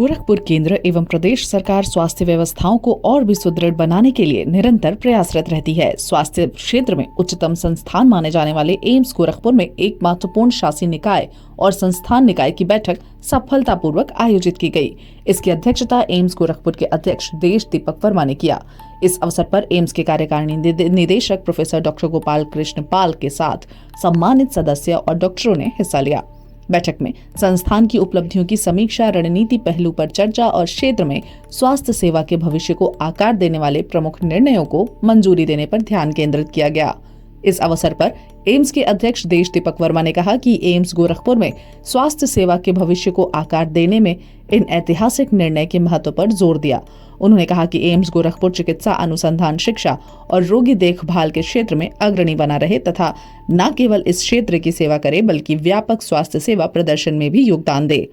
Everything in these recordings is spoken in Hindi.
गोरखपुर केंद्र एवं प्रदेश सरकार स्वास्थ्य व्यवस्थाओं को और भी सुदृढ़ बनाने के लिए निरंतर प्रयासरत रहती है। स्वास्थ्य क्षेत्र में उच्चतम संस्थान माने जाने वाले एम्स गोरखपुर में एक महत्वपूर्ण शासी निकाय और संस्थान निकाय की बैठक सफलतापूर्वक आयोजित की गई। इसकी अध्यक्षता एम्स गोरखपुर के अध्यक्ष देश दीपक वर्मा ने किया। इस अवसर पर एम्स के कार्यकारिणी निदेशक प्रोफेसर डॉक्टर गोपाल कृष्ण पाल के साथ सम्मानित सदस्य और डॉक्टरों ने हिस्सा लिया। बैठक में संस्थान की उपलब्धियों की समीक्षा, रणनीति पहलू पर चर्चा और क्षेत्र में स्वास्थ्य सेवा के भविष्य को आकार देने वाले प्रमुख निर्णयों को मंजूरी देने पर ध्यान केंद्रित किया गया। इस अवसर पर एम्स के अध्यक्ष देश दीपक वर्मा ने कहा कि एम्स गोरखपुर में स्वास्थ्य सेवा के भविष्य को आकार देने में इन ऐतिहासिक निर्णय के महत्व पर जोर दिया। उन्होंने कहा कि एम्स गोरखपुर चिकित्सा अनुसंधान, शिक्षा और रोगी देखभाल के क्षेत्र में अग्रणी बना रहे तथा न केवल इस क्षेत्र की सेवा करे बल्कि व्यापक स्वास्थ्य सेवा प्रदर्शन में भी योगदान दे।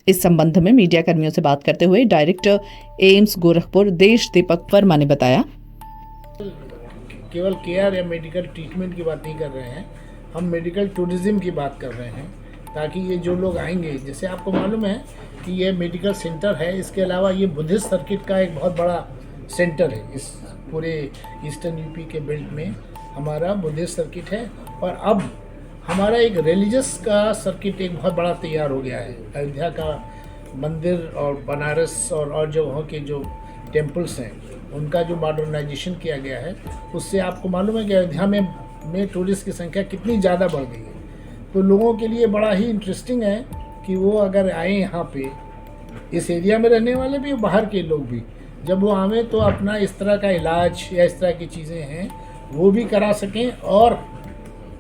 इस संबंध में मीडिया कर्मियों से बात करते हुए डायरेक्टर एम्स गोरखपुर देश दीपक वर्मा ने बताया, केवल केयर या मेडिकल ट्रीटमेंट की बात नहीं कर रहे हैं, हम मेडिकल टूरिज्म की बात कर रहे हैं, ताकि ये जो लोग आएंगे, जैसे आपको मालूम है कि ये मेडिकल सेंटर है, इसके अलावा ये बुद्धिस्ट सर्किट का एक बहुत बड़ा सेंटर है। इस पूरे ईस्टर्न यूपी के बेल्ट में हमारा बुद्धिस्ट सर्किट है और अब हमारा एक रिलीजियस का सर्किट एक बहुत बड़ा तैयार हो गया है। अयोध्या का मंदिर और बनारस और जगहों के जो टेम्पल्स हैं उनका जो मॉडर्नाइजेशन किया गया है, उससे आपको मालूम है कि अयोध्या में टूरिस्ट की संख्या कितनी ज़्यादा बढ़ गई है। तो लोगों के लिए बड़ा ही इंटरेस्टिंग है कि वो अगर आए यहाँ पे, इस एरिया में रहने वाले भी और बाहर के लोग भी, जब वो आवें तो अपना इस तरह का इलाज या इस तरह की चीज़ें हैं वो भी करा सकें और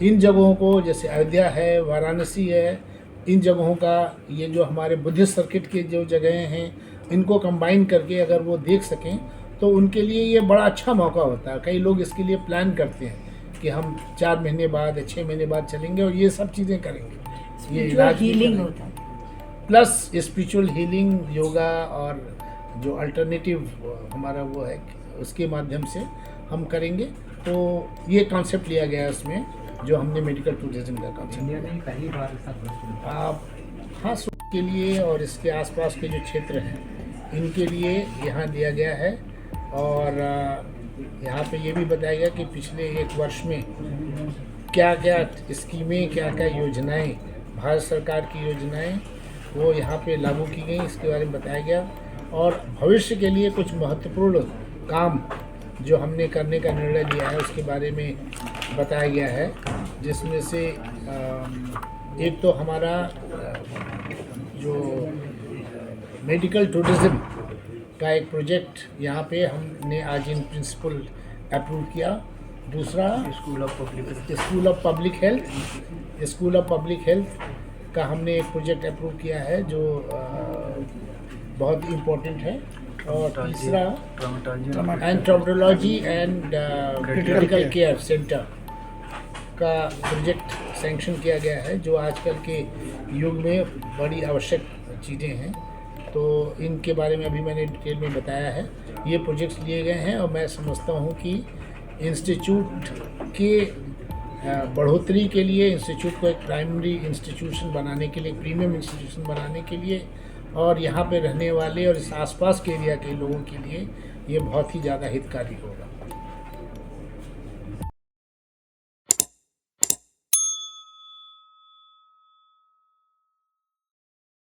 इन जगहों को, जैसे अयोध्या है, वाराणसी है, इन जगहों का ये जो हमारे बुद्धिस्ट सर्किट की जो जगहें हैं इनको कंबाइन करके अगर वो देख सकें तो उनके लिए ये बड़ा अच्छा मौका होता है। कई लोग इसके लिए प्लान करते हैं कि हम 4 महीने बाद या 6 महीने बाद चलेंगे और ये सब चीज़ें करेंगे। ये इलाज हीलिंग होता है, प्लस स्पिरिचुअल हीलिंग, योगा और जो अल्टरनेटिव हमारा वो है उसके माध्यम से हम करेंगे। तो ये कॉन्सेप्ट लिया गया है उसमें, जो हमने मेडिकल टूरिज्म का कॉन्सेप्ट पहली बार हाँ के लिए और इसके आसपास के जो क्षेत्र हैं इनके लिए यहाँ दिया गया है। और यहाँ पे ये भी बताया गया कि पिछले 1 वर्ष में क्या क्या स्कीमें, क्या क्या योजनाएं, भारत सरकार की योजनाएं वो यहाँ पे लागू की गई, इसके बारे में बताया गया। और भविष्य के लिए कुछ महत्वपूर्ण काम जो हमने करने का निर्णय लिया है उसके बारे में बताया गया है, जिसमें से एक तो हमारा जो मेडिकल टूरिज्म का एक प्रोजेक्ट यहाँ पे हमने आज इन प्रिंसिपल अप्रूव किया। दूसरा स्कूल ऑफ पब्लिक हेल्थ का हमने एक प्रोजेक्ट अप्रूव किया है जो बहुत इम्पोर्टेंट है। और तीसरा traumatology and critical care centre का प्रोजेक्ट सैंक्शन किया गया है, जो आजकल के युग में बड़ी आवश्यक चीज़ें हैं। तो इनके बारे में अभी मैंने डिटेल में बताया है। ये प्रोजेक्ट्स लिए गए हैं और मैं समझता हूँ कि इंस्टीट्यूट के बढ़ोतरी के लिए, इंस्टीट्यूट को एक प्राइमरी इंस्टीट्यूशन बनाने के लिए, प्रीमियम इंस्टीट्यूशन बनाने के लिए और यहाँ पे रहने वाले और इस आसपास के एरिया के लोगों के लिए ये बहुत ही ज़्यादा हितकारी होगा।